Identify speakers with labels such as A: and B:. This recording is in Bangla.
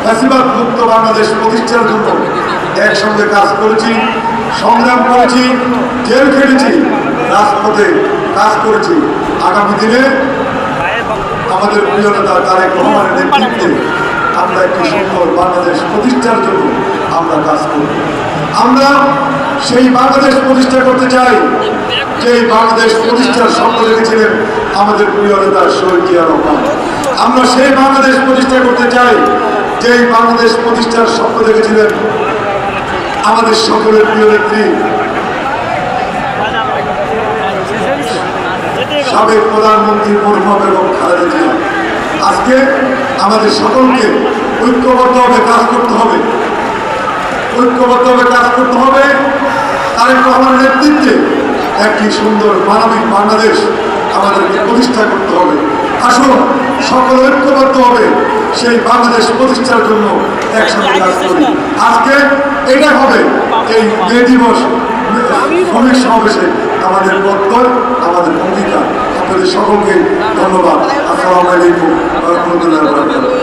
A: ফ্যাসিবাদ মুক্ত বাংলাদেশ প্রতিষ্ঠার জন্য একসঙ্গে কাজ করেছি, সংগ্রাম করেছি, জেল খেটেছি, রাজপথে কাজ করেছি। আগামী দিনে আমাদের প্রিয় নেতা তারেক রহমানের নেতৃত্বে আমরা একটি সুন্দর বাংলাদেশ প্রতিষ্ঠার জন্য আমরা কাজ করব। আমরা সেই বাংলাদেশ প্রতিষ্ঠা করতে চাই যে বাংলাদেশ প্রতিষ্ঠার স্বপ্ন দেখেছিলেন আমাদের প্রিয় নেতা শহীদ জিয়া রহমান। আমরা সেই বাংলাদেশ প্রতিষ্ঠা করতে চাই যে বাংলাদেশ প্রতিষ্ঠার স্বপ্ন দেখেছিলেন আমাদের সকলের প্রিয় নেত্রী সাবেক প্রধানমন্ত্রী মরহুমা বেগম খালেদা জিয়া। আজকে আমাদের সকলকে ঐক্যবদ্ধভাবে কাজ করতে হবে, ঐক্যবদ্ধভাবে কাজ করতে হবে। তারেক রহমানের নেতৃত্বে একটি সুন্দর মানবিক বাংলাদেশ আমাদেরকে প্রতিষ্ঠা করতে হবে। আসুন সকল ঐক্যবদ্ধ হবে সেই বাংলাদেশ প্রতিষ্ঠার জন্য একসঙ্গে কাজ করি। আজকে এটা হবে এই মে দিবস শ্রমিক সমাবেশে আমাদের প্রত্যয়, আমাদের ভূমিকা। আপনাদের সকলকে ধন্যবাদ। আসসালামু আলাইকুম ওয়া রাহমাতুল্লাহি ওয়া বারাকাতুহু।